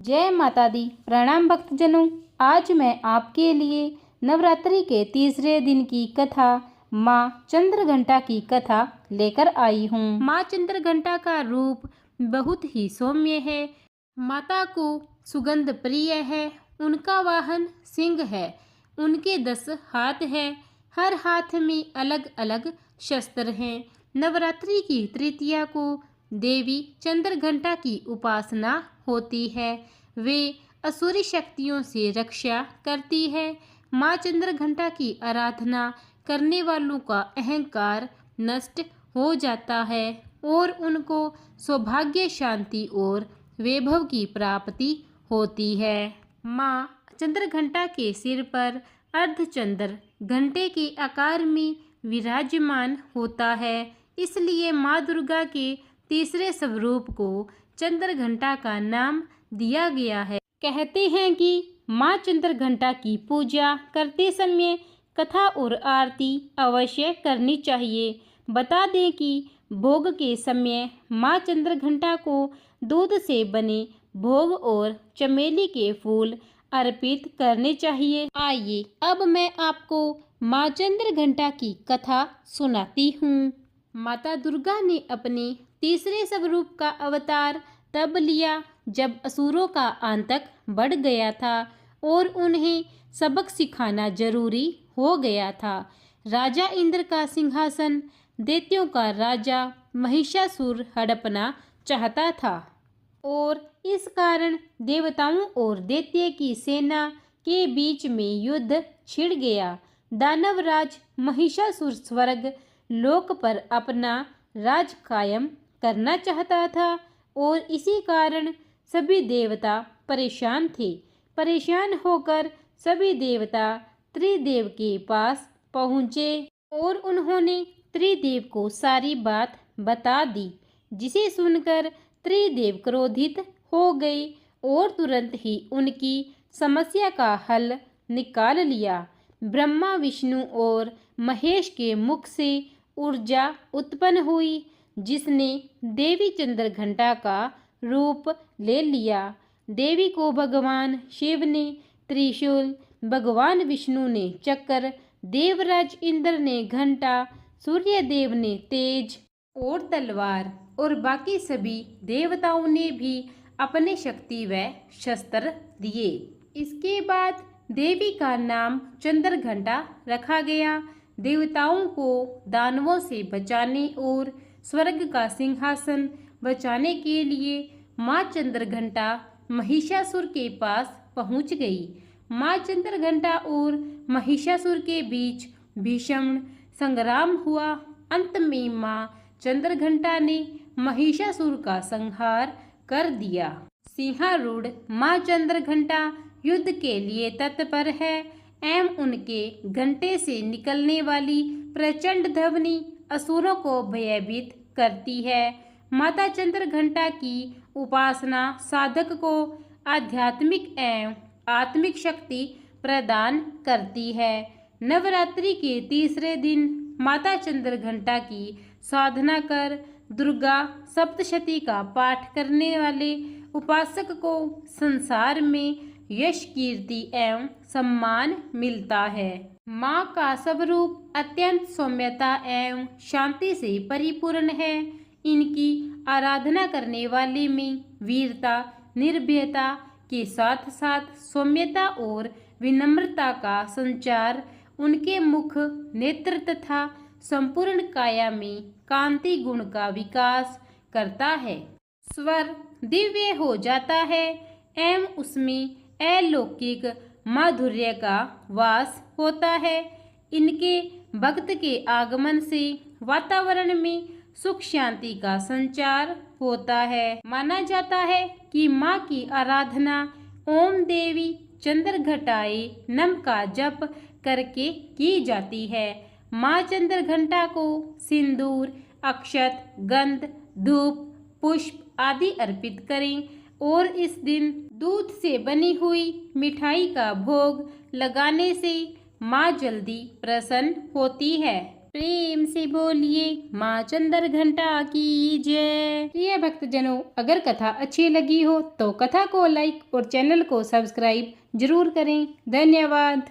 जय माता दी। प्रणाम भक्तजनों। आज मैं आपके लिए नवरात्रि के तीसरे दिन की कथा माँ चंद्रघंटा की कथा लेकर आई हूँ। माँ चंद्रघंटा का रूप बहुत ही सौम्य है। माता को सुगंध प्रिय है। उनका वाहन सिंह है। उनके 10 हाथ हैं। हर हाथ में अलग अलग शस्त्र हैं। नवरात्रि की तृतीया को देवी चंद्रघंटा की उपासना होती है। वे असुरी शक्तियों से रक्षा करती है। माँ चंद्रघंटा की आराधना करने वालों का अहंकार नष्ट हो जाता है और उनको सौभाग्य, शांति और वैभव की प्राप्ति होती है। माँ चंद्रघंटा के सिर पर अर्धचंद्र घंटे के आकार में विराजमान होता है। इसलिए माँ दुर्गा के तीसरे स्वरूप को चंद्रघंटा का नाम दिया गया है। कहते हैं कि माँ चंद्रघंटा की पूजा करते समय कथा और आरती अवश्य करनी चाहिए। बता दें कि भोग के समय माँ चंद्रघंटा को दूध से बने भोग और चमेली के फूल अर्पित करने चाहिए। आइए अब मैं आपको माँ चंद्रघंटा की कथा सुनाती हूँ। माता दुर्गा ने अपने तीसरे स्वरूप का अवतार तब लिया जब असुरों का आतंक बढ़ गया था और उन्हें सबक सिखाना जरूरी हो गया था। राजा इंद्र का सिंहासन दैत्यों का राजा महिषासुर हड़पना चाहता था और इस कारण देवताओं और दैत्य की सेना के बीच में युद्ध छिड़ गया। दानवराज महिषासुर स्वर्ग लोक पर अपना राज कायम करना चाहता था और इसी कारण सभी देवता परेशान थे। परेशान होकर सभी देवता त्रिदेव के पास पहुँचे और उन्होंने त्रिदेव को सारी बात बता दी, जिसे सुनकर त्रिदेव क्रोधित हो गए और तुरंत ही उनकी समस्या का हल निकाल लिया। ब्रह्मा, विष्णु और महेश के मुख से ऊर्जा उत्पन्न हुई, जिसने देवी चंद्रघंटा का रूप ले लिया। देवी को भगवान शिव ने त्रिशूल, भगवान विष्णु ने चक्र, देवराज इंद्र ने घंटा, सूर्यदेव ने तेज और तलवार और बाकी सभी देवताओं ने भी अपने शक्ति व शस्त्र दिए। इसके बाद देवी का नाम चंद्रघंटा रखा गया। देवताओं को दानवों से बचाने और स्वर्ग का सिंहासन बचाने के लिए माँ चंद्रघंटा महिषासुर के पास पहुंच गई। माँ चंद्रघंटा और महिषासुर के बीच भीषण संग्राम हुआ। अंत में माँ चंद्रघंटा ने महिषासुर का संहार कर दिया। सिंहारूढ़ माँ चंद्रघंटा युद्ध के लिए तत्पर है एवं उनके घंटे से निकलने वाली प्रचंड ध्वनि असुरों को भयभीत करती है। माता चंद्रघंटा की उपासना साधक को आध्यात्मिक एवं आत्मिक शक्ति प्रदान करती है। नवरात्रि के तीसरे दिन माता चंद्रघंटा की साधना कर दुर्गा सप्तशती का पाठ करने वाले उपासक को संसार में यश, कीर्ति एवं सम्मान मिलता है। माँ का स्वरूप अत्यंत सौम्यता एवं शांति से परिपूर्ण है। इनकी आराधना करने वाले में वीरता, निर्भयता के साथ साथ सौम्यता और विनम्रता का संचार उनके मुख, नेत्र तथा संपूर्ण काया में कांति गुण का विकास करता है। स्वर दिव्य हो जाता है एवं उसमें अलौकिक माधुर्य का वास होता है। इनके भक्त के आगमन से वातावरण में सुख शांति का संचार होता है। माना जाता है कि माँ की आराधना ओम देवी चंद्रघंटाए नमः का जप करके की जाती है। माँ चंद्रघंटा को सिंदूर, अक्षत, गंध, धूप, पुष्प आदि अर्पित करें और इस दिन दूध से बनी हुई मिठाई का भोग लगाने से माँ जल्दी प्रसन्न होती है। प्रेम से बोलिए माँ चंद्र घंटा की जय। प्रिय भक्तजनों, अगर कथा अच्छी लगी हो तो कथा को लाइक और चैनल को सब्सक्राइब जरूर करें। धन्यवाद।